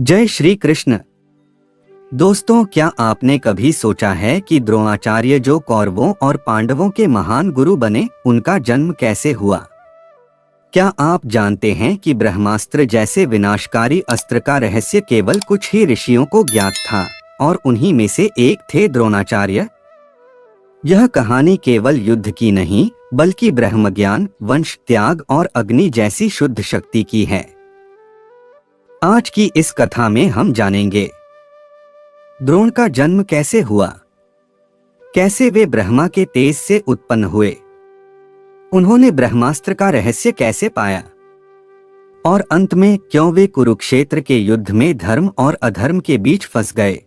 जय श्री कृष्ण। दोस्तों, क्या आपने कभी सोचा है कि द्रोणाचार्य जो कौरवों और पांडवों के महान गुरु बने, उनका जन्म कैसे हुआ? क्या आप जानते हैं कि ब्रह्मास्त्र जैसे विनाशकारी अस्त्र का रहस्य केवल कुछ ही ऋषियों को ज्ञात था और उन्हीं में से एक थे द्रोणाचार्य। यह कहानी केवल युद्ध की नहीं, बल्कि ब्रह्मज्ञान, वंश त्याग और अग्नि जैसी शुद्ध शक्ति की है। आज की इस कथा में हम जानेंगे द्रोण का जन्म कैसे हुआ, कैसे वे ब्रह्मा के तेज से उत्पन्न हुए, उन्होंने ब्रह्मास्त्र का रहस्य कैसे पाया और अंत में क्यों वे कुरुक्षेत्र के युद्ध में धर्म और अधर्म के बीच फंस गए।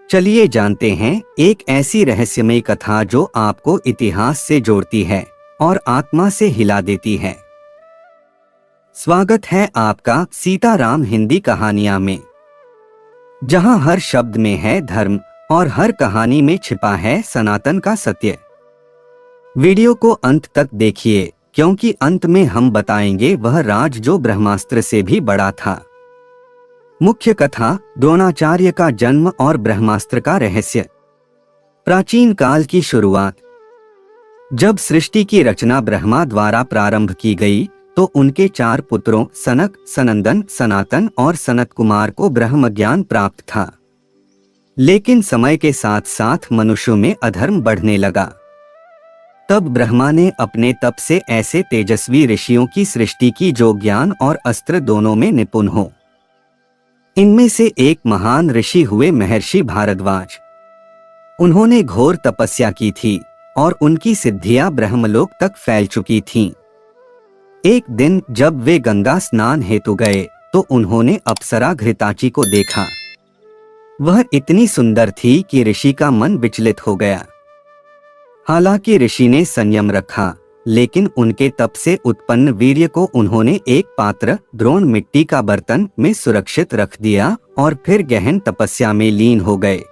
चलिए जानते हैं एक ऐसी रहस्यमयी कथा जो आपको इतिहास से जोड़ती है और आत्मा से हिला देती है। स्वागत है आपका सीताराम हिंदी कहानियां में, जहां हर शब्द में है धर्म और हर कहानी में छिपा है सनातन का सत्य। वीडियो को अंत तक देखिए, क्योंकि अंत में हम बताएंगे वह राज जो ब्रह्मास्त्र से भी बड़ा था। मुख्य कथा, द्रोणाचार्य का जन्म और ब्रह्मास्त्र का रहस्य। प्राचीन काल की शुरुआत। जब सृष्टि की रचना ब्रह्मा द्वारा प्रारंभ की गई तो उनके 4 पुत्रों सनक, सनंदन, सनातन और सनत कुमार को ब्रह्म ज्ञान प्राप्त था। लेकिन समय के साथ साथ मनुष्यों में अधर्म बढ़ने लगा। तब ब्रह्मा ने अपने तप से ऐसे तेजस्वी ऋषियों की सृष्टि की जो ज्ञान और अस्त्र दोनों में निपुण हो। इनमें से एक महान ऋषि हुए महर्षि भारद्वाज। उन्होंने घोर तपस्या की थी और उनकी सिद्धियां ब्रह्मलोक तक फैल चुकी थीं। एक दिन जब वे गंगा स्नान हेतु गए तो उन्होंने अप्सरा घृताची को देखा। वह इतनी सुंदर थी कि ऋषि का मन विचलित हो गया। हालांकि ऋषि ने संयम रखा, लेकिन उनके तप से उत्पन्न वीर्य को उन्होंने एक पात्र, द्रोण मिट्टी का बर्तन, में सुरक्षित रख दिया और फिर गहन तपस्या में लीन हो गए।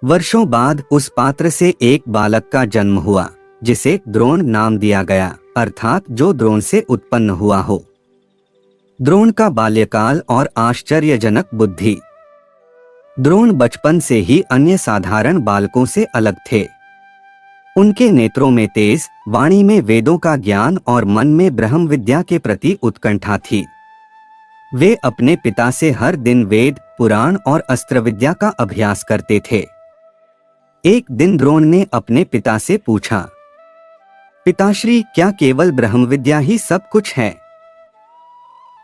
वर्षों बाद उस पात्र से एक बालक का जन्म हुआ, जिसे द्रोण नाम दिया गया, अर्थात जो द्रोण से उत्पन्न हुआ हो। द्रोण का बाल्यकाल और आश्चर्यजनक बुद्धि। द्रोण बचपन से ही अन्य साधारण बालकों से अलग थे। उनके नेत्रों में तेज, वाणी में वेदों का ज्ञान और मन में ब्रह्म विद्या के प्रति उत्कंठा थी। वे अपने पिता से हर दिन वेद, पुराण और अस्त्र विद्या का अभ्यास करते थे। एक दिन द्रोण ने अपने पिता से पूछा, पिताश्री, क्या केवल ब्रह्म विद्या ही सब कुछ है?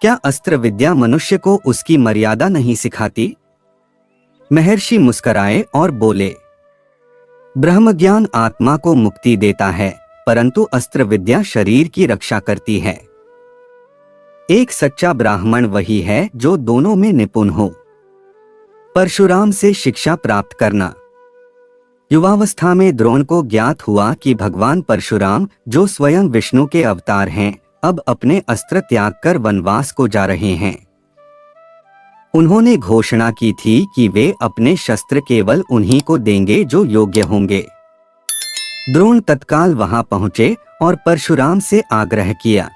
क्या अस्त्र विद्या मनुष्य को उसकी मर्यादा नहीं सिखाती? महर्षि मुस्कुराए और बोले, ब्रह्म ज्ञान आत्मा को मुक्ति देता है, परंतु अस्त्र विद्या शरीर की रक्षा करती है। एक सच्चा ब्राह्मण वही है जो दोनों में निपुण हो। परशुराम से शिक्षा प्राप्त करना। युवावस्था में द्रोण को ज्ञात हुआ कि भगवान परशुराम, जो स्वयं विष्णु के अवतार हैं, अब अपने अस्त्र त्याग कर वनवास को जा रहे हैं। उन्होंने घोषणा की थी कि वे अपने शस्त्र केवल उन्हीं को देंगे जो योग्य होंगे। द्रोण तत्काल वहां पहुंचे और परशुराम से आग्रह किया,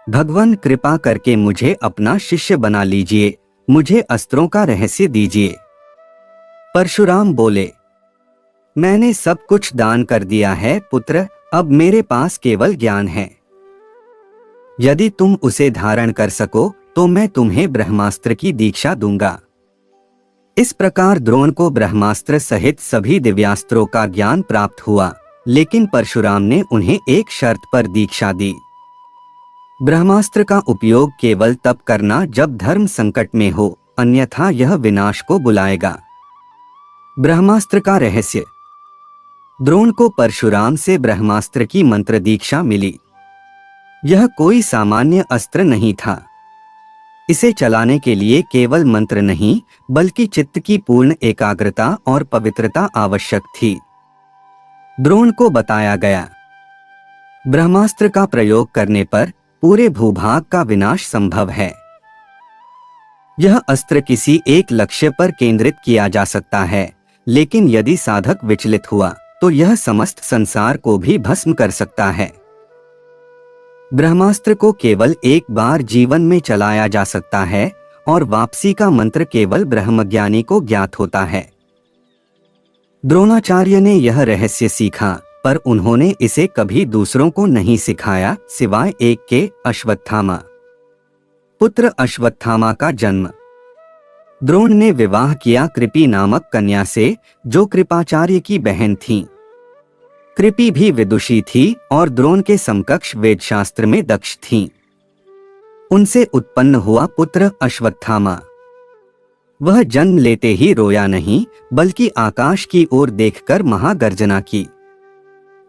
भगवान, कृपा करके मुझे अपना शिष्य बना लीजिए, मुझे अस्त्रों का रहस्य दीजिए। परशुराम बोले, मैंने सब कुछ दान कर दिया है पुत्र, अब मेरे पास केवल ज्ञान है। यदि तुम उसे धारण कर सको तो मैं तुम्हें ब्रह्मास्त्र की दीक्षा दूंगा। इस प्रकार द्रोण को ब्रह्मास्त्र सहित सभी दिव्यास्त्रों का ज्ञान प्राप्त हुआ, लेकिन परशुराम ने उन्हें एक शर्त पर दीक्षा दी। ब्रह्मास्त्र का उपयोग केवल तब करना जब धर्म संकट में हो, अन्यथा यह विनाश को बुलाएगा। ब्रह्मास्त्र का रहस्य। द्रोण को परशुराम से ब्रह्मास्त्र की मंत्र दीक्षा मिली। यह कोई सामान्य अस्त्र नहीं था। इसे चलाने के लिए केवल मंत्र नहीं, बल्कि चित्त की पूर्ण एकाग्रता और पवित्रता आवश्यक थी। द्रोण को बताया गया, ब्रह्मास्त्र का प्रयोग करने पर पूरे भूभाग का विनाश संभव है। यह अस्त्र किसी एक लक्ष्य पर केंद्रित किया जा सकता है, लेकिन यदि साधक विचलित हुआ तो यह समस्त संसार को भी भस्म कर सकता है। ब्रह्मास्त्र को केवल एक बार जीवन में चलाया जा सकता है और वापसी का मंत्र केवल ब्रह्मज्ञानी को ज्ञात होता है। द्रोणाचार्य ने यह रहस्य सीखा, पर उन्होंने इसे कभी दूसरों को नहीं सिखाया, सिवाय एक के, अश्वत्थामा। पुत्र अश्वत्थामा का जन्म। द्रोण ने विवाह किया कृपि नामक कन्या से, जो कृपाचार्य की बहन थी। कृपि भी विदुषी थी और द्रोण के समकक्ष वेदशास्त्र में दक्ष थी। उनसे उत्पन्न हुआ पुत्र अश्वत्थामा। वह जन्म लेते ही रोया नहीं, बल्कि आकाश की ओर देखकर महागर्जना की।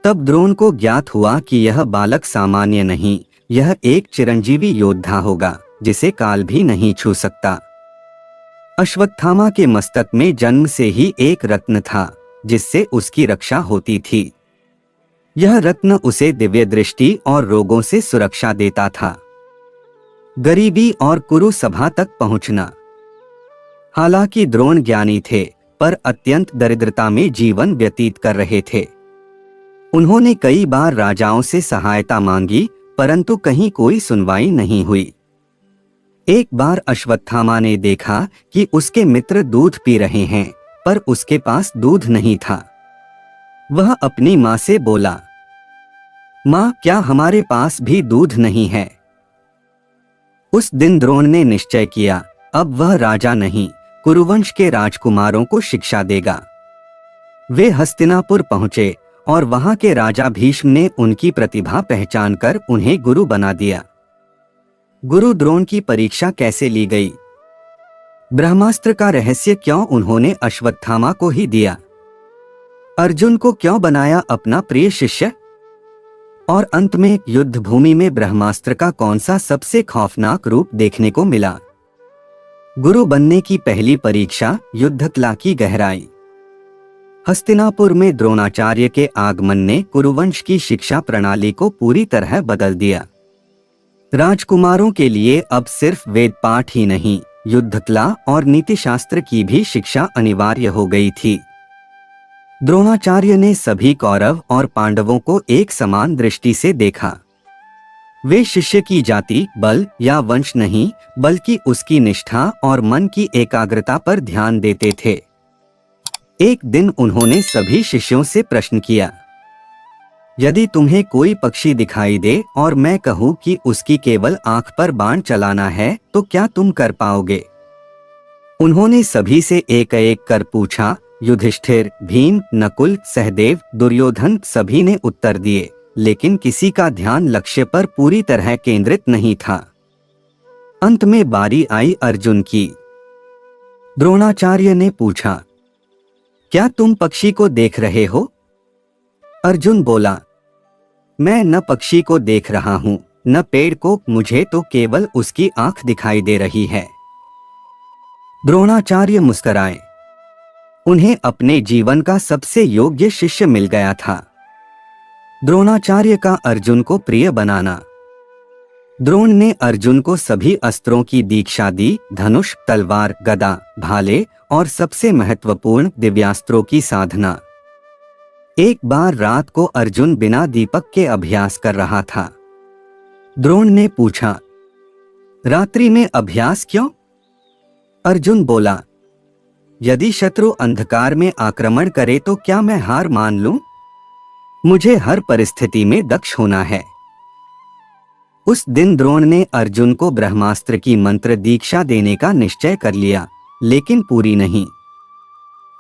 तब द्रोण को ज्ञात हुआ कि यह बालक सामान्य नहीं, यह एक चिरंजीवी योद्धा होगा, जिसे काल भी नहीं छू सकता। अश्वत्थामा के मस्तक में जन्म से ही एक रत्न था, जिससे उसकी रक्षा होती थी। यह रत्न उसे दिव्य दृष्टि और रोगों से सुरक्षा देता था। गरीबी और कुरु सभा तक पहुंचना। हालांकि द्रोण ज्ञानी थे, पर अत्यंत दरिद्रता में जीवन व्यतीत कर रहे थे। उन्होंने कई बार राजाओं से सहायता मांगी, परंतु कहीं कोई सुनवाई नहीं हुई। एक बार अश्वत्थामा ने देखा कि उसके मित्र दूध पी रहे हैं, पर उसके पास दूध नहीं था। वह अपनी माँ से बोला, माँ, क्या हमारे पास भी दूध नहीं है? उस दिन द्रोण ने निश्चय किया, अब वह राजा नहीं, कुरुवंश के राजकुमारों को शिक्षा देगा। वे हस्तिनापुर पहुंचे और वहां के राजा भीष्म ने उनकी प्रतिभा पहचानकर उन्हें गुरु बना दिया। गुरु द्रोण की परीक्षा कैसे ली गई? ब्रह्मास्त्र का रहस्य क्यों उन्होंने अश्वत्थामा को ही दिया? अर्जुन को क्यों बनाया अपना प्रिय शिष्य? और अंत में युद्ध भूमि में ब्रह्मास्त्र का कौन सा सबसे खौफनाक रूप देखने को मिला? गुरु बनने की पहली परीक्षा, युद्धकला की गहराई। हस्तिनापुर में द्रोणाचार्य के आगमन ने कुरुवंश की शिक्षा प्रणाली को पूरी तरह बदल दिया। राजकुमारों के लिए अब सिर्फ वेद पाठ ही नहीं, युद्धकला और नीतिशास्त्र की भी शिक्षा अनिवार्य हो गई थी। द्रोणाचार्य ने सभी कौरव और पांडवों को एक समान दृष्टि से देखा। वे शिष्य की जाति, बल या वंश नहीं, बल्कि उसकी निष्ठा और मन की एकाग्रता पर ध्यान देते थे। एक दिन उन्होंने सभी शिष्यों से प्रश्न किया, यदि तुम्हें कोई पक्षी दिखाई दे और मैं कहूं कि उसकी केवल आंख पर बाण चलाना है, तो क्या तुम कर पाओगे? उन्होंने सभी से एक एक कर पूछा। युधिष्ठिर, भीम, नकुल, सहदेव, दुर्योधन सभी ने उत्तर दिए, लेकिन किसी का ध्यान लक्ष्य पर पूरी तरह केंद्रित नहीं था। अंत में बारी आई अर्जुन की। द्रोणाचार्य ने पूछा, क्या तुम पक्षी को देख रहे हो? अर्जुन बोला, मैं न पक्षी को देख रहा हूं, न पेड़ को, मुझे तो केवल उसकी आंख दिखाई दे रही है। द्रोणाचार्य मुस्कुराए। उन्हें अपने जीवन का सबसे योग्य शिष्य मिल गया था। द्रोणाचार्य का अर्जुन को प्रिय बनाना। द्रोण ने अर्जुन को सभी अस्त्रों की दीक्षा दी, धनुष, तलवार, गदा, भाले और सबसे महत्वपूर्ण दिव्यास्त्रों की साधना। एक बार रात को अर्जुन बिना दीपक के अभ्यास कर रहा था। द्रोण ने पूछा, रात्रि में अभ्यास क्यों? अर्जुन बोला, यदि शत्रु अंधकार में आक्रमण करे तो क्या मैं हार मान लूं? मुझे हर परिस्थिति में दक्ष होना है। उस दिन द्रोण ने अर्जुन को ब्रह्मास्त्र की मंत्र दीक्षा देने का निश्चय कर लिया, लेकिन पूरी नहीं।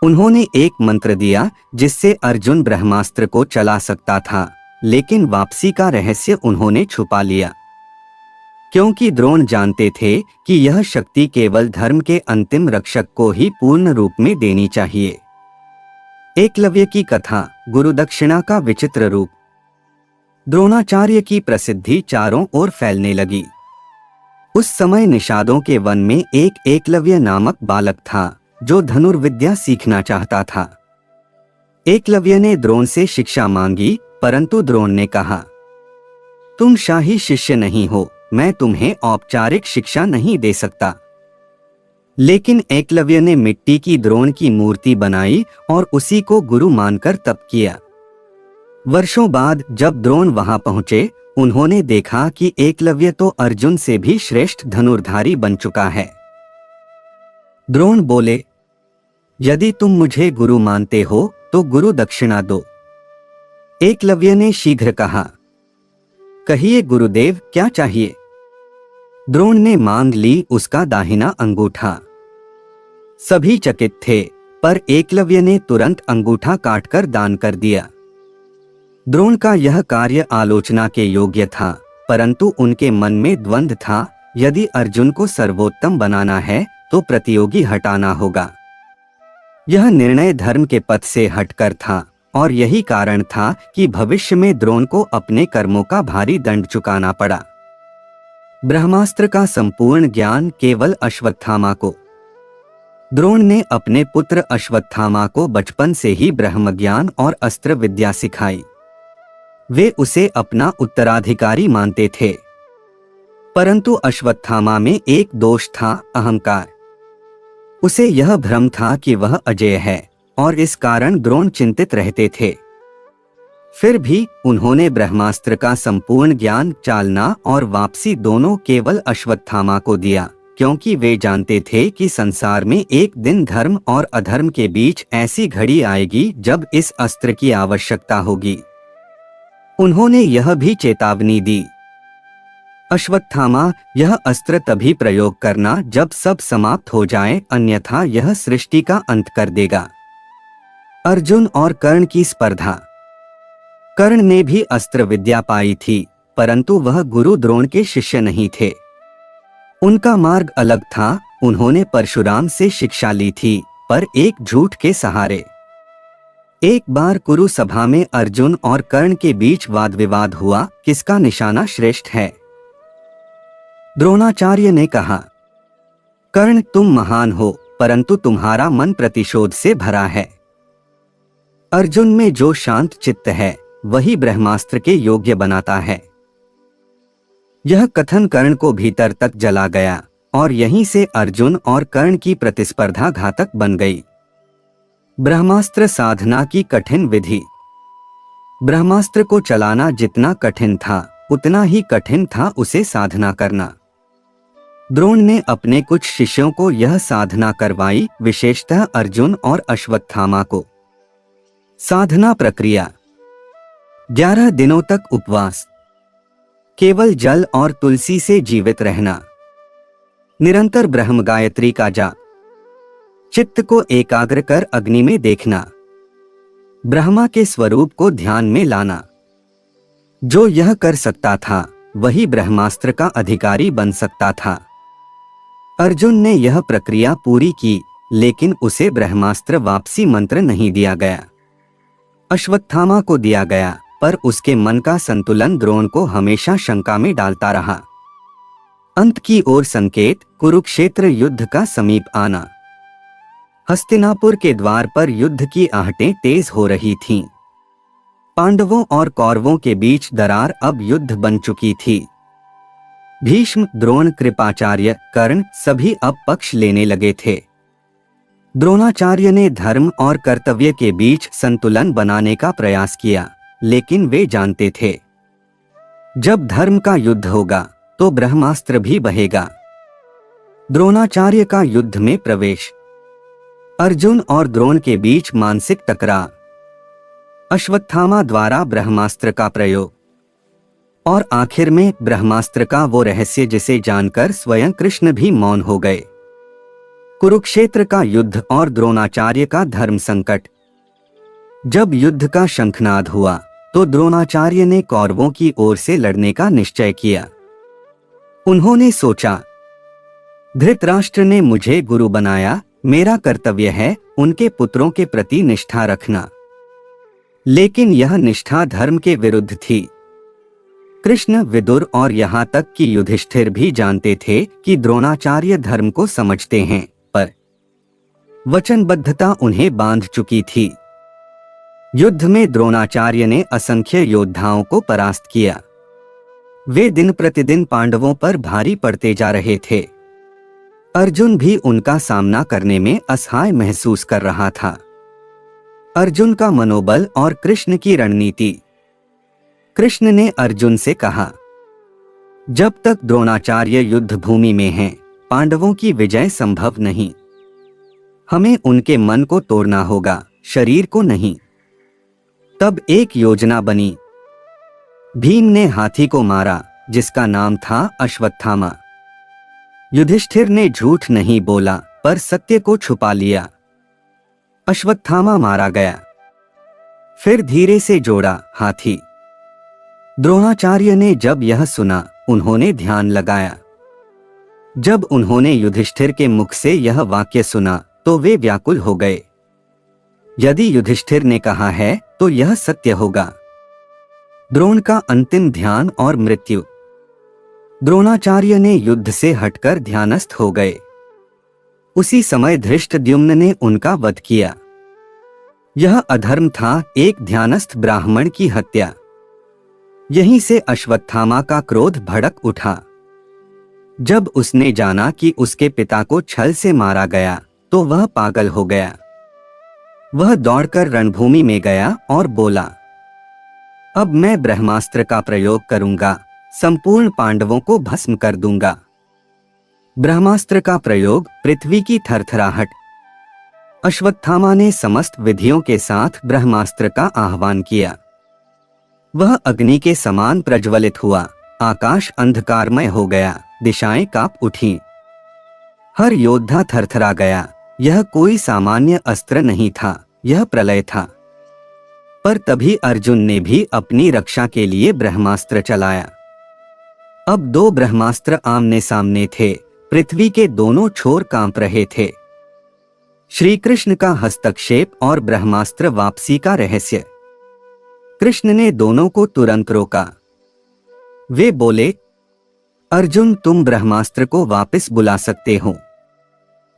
उन्होंने एक मंत्र दिया जिससे अर्जुन ब्रह्मास्त्र को चला सकता था, लेकिन वापसी का रहस्य उन्होंने छुपा लिया, क्योंकि द्रोण जानते थे कि यह शक्ति केवल धर्म के अंतिम रक्षक को ही पूर्ण रूप में देनी चाहिए। एकलव्य की कथा, गुरुदक्षिणा का विचित्र रूप। द्रोणाचार्य की प्रसिद्धि चारों ओर फैलने लगी। उस समय निषादों के वन में एक एकलव्य नामक बालक था, जो धनुर्विद्या सीखना चाहता था। एकलव्य ने द्रोण से शिक्षा मांगी, परंतु द्रोण ने कहा, तुम शाही शिष्य नहीं हो, मैं तुम्हें औपचारिक शिक्षा नहीं दे सकता। लेकिन एकलव्य ने मिट्टी की द्रोण की मूर्ति बनाई और उसी को गुरु मानकर तप किया। वर्षों बाद जब द्रोण वहां पहुंचे, उन्होंने देखा कि एकलव्य तो अर्जुन से भी श्रेष्ठ धनुर्धारी बन चुका है। द्रोण बोले, यदि तुम मुझे गुरु मानते हो तो गुरु दक्षिणा दो। एकलव्य ने शीघ्र कहा, कहिए गुरुदेव, क्या चाहिए? द्रोण ने मांग ली उसका दाहिना अंगूठा। सभी चकित थे, पर एकलव्य ने तुरंत अंगूठा काटकर दान कर दिया। द्रोण का यह कार्य आलोचना के योग्य था, परंतु उनके मन में द्वंद्व था। यदि अर्जुन को सर्वोत्तम बनाना है तो प्रतियोगी हटाना होगा। यह निर्णय धर्म के पथ से हटकर था, और यही कारण था कि भविष्य में द्रोण को अपने कर्मों का भारी दंड चुकाना पड़ा। ब्रह्मास्त्र का संपूर्ण ज्ञान केवल अश्वत्थामा को। द्रोण ने अपने पुत्र अश्वत्थामा को बचपन से ही ब्रह्म ज्ञान और अस्त्र विद्या सिखाई। वे उसे अपना उत्तराधिकारी मानते थे, परंतु अश्वत्थामा में एक दोष था, अहंकार। उसे यह भ्रम था कि वह अजेय है, और इस कारण द्रोण चिंतित रहते थे। फिर भी उन्होंने ब्रह्मास्त्र का संपूर्ण ज्ञान, चालना और वापसी दोनों केवल अश्वत्थामा को दिया, क्योंकि वे जानते थे कि संसार में एक दिन धर्म और अधर्म के बीच ऐसी घड़ी आएगी जब इस अस्त्र की आवश्यकता होगी। उन्होंने यह भी चेतावनी दी, अश्वत्थामा, यह अस्त्र तभी प्रयोग करना जब सब समाप्त हो जाए, अन्यथा यह सृष्टि का अंत कर देगा। अर्जुन और कर्ण की स्पर्धा। कर्ण ने भी अस्त्र विद्या पाई थी, परंतु वह गुरु द्रोण के शिष्य नहीं थे। उनका मार्ग अलग था। उन्होंने परशुराम से शिक्षा ली थी, पर एक झूठ के सहारे। एक बार कुरु सभा में अर्जुन और कर्ण के बीच वाद विवाद हुआ, किसका निशाना श्रेष्ठ है। द्रोणाचार्य ने कहा, कर्ण, तुम महान हो, परंतु तुम्हारा मन प्रतिशोध से भरा है। अर्जुन में जो शांत चित्त है वही ब्रह्मास्त्र के योग्य बनाता है। यह कथन कर्ण को भीतर तक जला गया, और यहीं से अर्जुन और कर्ण की प्रतिस्पर्धा घातक बन गई। ब्रह्मास्त्र साधना की कठिन विधि। ब्रह्मास्त्र को चलाना जितना कठिन था, उतना ही कठिन था उसे साधना करना। द्रोण ने अपने कुछ शिष्यों को यह साधना करवाई, विशेषतः अर्जुन और अश्वत्थामा को। साधना प्रक्रिया: 11 दिनों तक उपवास, केवल जल और तुलसी से जीवित रहना, निरंतर ब्रह्म गायत्री का जाप, चित्त को एकाग्र कर अग्नि में देखना, ब्रह्मा के स्वरूप को ध्यान में लाना। जो यह कर सकता था वही ब्रह्मास्त्र का अधिकारी बन सकता था। अर्जुन ने यह प्रक्रिया पूरी की, लेकिन उसे ब्रह्मास्त्र वापसी मंत्र नहीं दिया गया। अश्वत्थामा को दिया गया, पर उसके मन का संतुलन द्रोण को हमेशा शंका में डालता रहा। अंत की ओर संकेत: कुरुक्षेत्र युद्ध का समीप आना। हस्तिनापुर के द्वार पर युद्ध की आहटें तेज हो रही थीं। पांडवों और कौरवों के बीच दरार अब युद्ध बन चुकी थी। भीष्म, द्रोण, कृपाचार्य, कर्ण सभी अब पक्ष लेने लगे थे। द्रोणाचार्य ने धर्म और कर्तव्य के बीच संतुलन बनाने का प्रयास किया, लेकिन वे जानते थे जब धर्म का युद्ध होगा तो ब्रह्मास्त्र भी बहेगा। द्रोणाचार्य का युद्ध में प्रवेश। अर्जुन और द्रोण के बीच मानसिक टकराव। अश्वत्थामा द्वारा ब्रह्मास्त्र का प्रयोग, और आखिर में ब्रह्मास्त्र का वो रहस्य जिसे जानकर स्वयं कृष्ण भी मौन हो गए। कुरुक्षेत्र का युद्ध और द्रोणाचार्य का धर्म संकट। जब युद्ध का शंखनाद हुआ तो द्रोणाचार्य ने कौरवों की ओर से लड़ने का निश्चय किया। उन्होंने सोचा, धृतराष्ट्र ने मुझे गुरु बनाया, मेरा कर्तव्य है उनके पुत्रों के प्रति निष्ठा रखना। लेकिन यह निष्ठा धर्म के विरुद्ध थी। कृष्ण, विदुर और यहाँ तक कि युधिष्ठिर भी जानते थे कि द्रोणाचार्य धर्म को समझते हैं, पर वचनबद्धता उन्हें बांध चुकी थी। युद्ध में द्रोणाचार्य ने असंख्य योद्धाओं को परास्त किया। वे दिन प्रतिदिन पांडवों पर भारी पड़ते जा रहे थे। अर्जुन भी उनका सामना करने में असहाय महसूस कर रहा था। अर्जुन का मनोबल और कृष्ण की रणनीति। कृष्ण ने अर्जुन से कहा, जब तक द्रोणाचार्य युद्ध भूमि में हैं, पांडवों की विजय संभव नहीं। हमें उनके मन को तोड़ना होगा, शरीर को नहीं। तब एक योजना बनी। भीम ने हाथी को मारा जिसका नाम था अश्वत्थामा। युधिष्ठिर ने झूठ नहीं बोला पर सत्य को छुपा लिया। अश्वत्थामा मारा गया। फिर धीरे से जोड़ा हाथी। द्रोणाचार्य ने जब यह सुना उन्होंने ध्यान लगाया। जब उन्होंने युधिष्ठिर के मुख से यह वाक्य सुना तो वे व्याकुल हो गए। यदि युधिष्ठिर ने कहा है तो यह सत्य होगा। द्रोण का अंतिम ध्यान और मृत्यु। द्रोणाचार्य ने युद्ध से हटकर ध्यानस्थ हो गए। उसी समय धृष्टद्युम्न ने उनका वध किया। यह अधर्म था, एक ध्यानस्थ ब्राह्मण की हत्या। यहीं से अश्वत्थामा का क्रोध भड़क उठा। जब उसने जाना कि उसके पिता को छल से मारा गया तो वह पागल हो गया। वह दौड़कर रणभूमि में गया और बोला, अब मैं ब्रह्मास्त्र का प्रयोग करूंगा, संपूर्ण पांडवों को भस्म कर दूंगा। ब्रह्मास्त्र का प्रयोग, पृथ्वी की थरथराहट। अश्वत्थामा ने समस्त विधियों के साथ ब्रह्मास्त्र का आह्वान किया। वह अग्नि के समान प्रज्वलित हुआ। आकाश अंधकारमय हो गया, दिशाएं कांप उठीं। हर योद्धा थरथरा गया। यह कोई सामान्य अस्त्र नहीं था, यह प्रलय था। पर तभी अर्जुन ने भी अपनी रक्षा के लिए ब्रह्मास्त्र चलाया। अब दो ब्रह्मास्त्र आमने सामने थे। पृथ्वी के दोनों छोर कांप रहे थे। श्री कृष्ण का हस्तक्षेप और ब्रह्मास्त्र वापसी का रहस्य। कृष्ण ने दोनों को तुरंत रोका। वे बोले, अर्जुन, तुम ब्रह्मास्त्र को वापस बुला सकते हो,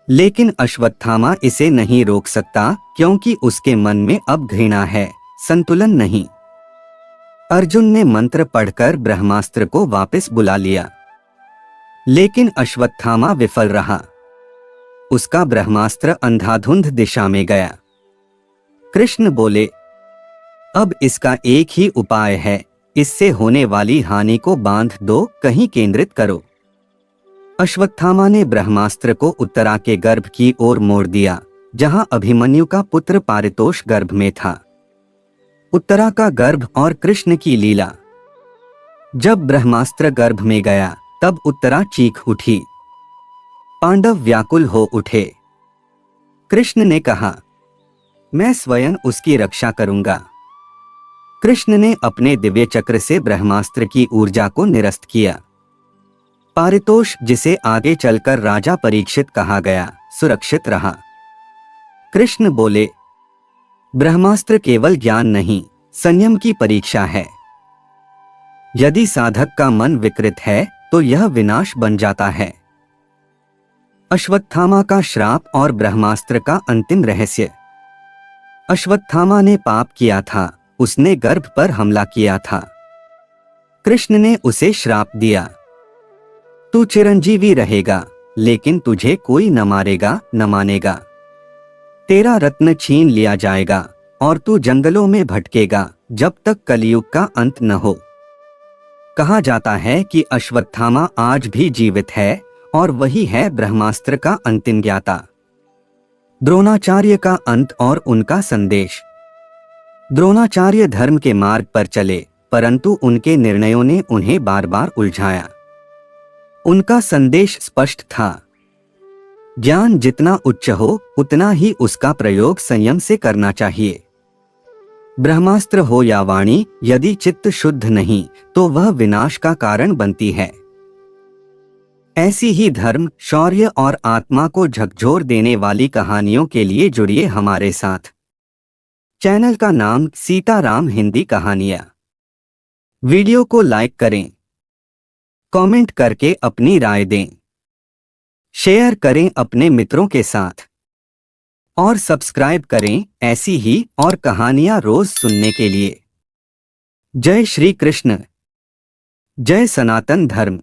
लेकिन अश्वत्थामा इसे नहीं रोक सकता क्योंकि उसके मन में अब घृणा है, संतुलन नहीं। अर्जुन ने मंत्र पढ़कर ब्रह्मास्त्र को वापस बुला लिया, लेकिन अश्वत्थामा विफल रहा। उसका ब्रह्मास्त्र अंधाधुंध दिशा में गया। कृष्ण बोले, अब इसका एक ही उपाय है, इससे होने वाली हानि को बांध दो, कहीं केंद्रित करो। अश्वत्थामा ने ब्रह्मास्त्र को उत्तरा के गर्भ की ओर मोड़ दिया, जहां अभिमन्यु का पुत्र पारितोष गर्भ में था। उत्तरा का गर्भ और कृष्ण की लीला। जब ब्रह्मास्त्र गर्भ में गया तब उत्तरा चीख उठी। पांडव व्याकुल हो उठे। कृष्ण ने कहा, मैं स्वयं उसकी रक्षा करूंगा। कृष्ण ने अपने दिव्य चक्र से ब्रह्मास्त्र की ऊर्जा को निरस्त किया। पारितोष, जिसे आगे चलकर राजा परीक्षित कहा गया, सुरक्षित रहा। कृष्ण बोले, ब्रह्मास्त्र केवल ज्ञान नहीं, संयम की परीक्षा है। यदि साधक का मन विकृत है तो यह विनाश बन जाता है। अश्वत्थामा का श्राप और ब्रह्मास्त्र का अंतिम रहस्य। अश्वत्थामा ने पाप किया था, उसने गर्भ पर हमला किया था। कृष्ण ने उसे श्राप दिया, तू चिरंजीवी रहेगा, लेकिन तुझे कोई न मारेगा न मानेगा। तेरा रत्न छीन लिया जाएगा और तू जंगलों में भटकेगा जब तक कलयुग का अंत न हो। कहा जाता है कि अश्वत्थामा आज भी जीवित है और वही है ब्रह्मास्त्र का अंतिम ज्ञाता। द्रोणाचार्य का अंत और उनका संदेश। द्रोणाचार्य धर्म के मार्ग पर चले, परंतु उनके निर्णयों ने उन्हें बार बार उलझाया। उनका संदेश स्पष्ट था, ज्ञान जितना उच्च हो उतना ही उसका प्रयोग संयम से करना चाहिए। ब्रह्मास्त्र हो या वाणी, यदि चित्त शुद्ध नहीं तो वह विनाश का कारण बनती है। ऐसी ही धर्म, शौर्य और आत्मा को झकझोर देने वाली कहानियों के लिए जुड़िए हमारे साथ। चैनल का नाम सीताराम हिंदी कहानियां। वीडियो को लाइक करें, कमेंट करके अपनी राय दें, शेयर करें अपने मित्रों के साथ और सब्सक्राइब करें ऐसी ही और कहानियां रोज सुनने के लिए। जय श्री कृष्ण, जय सनातन धर्म।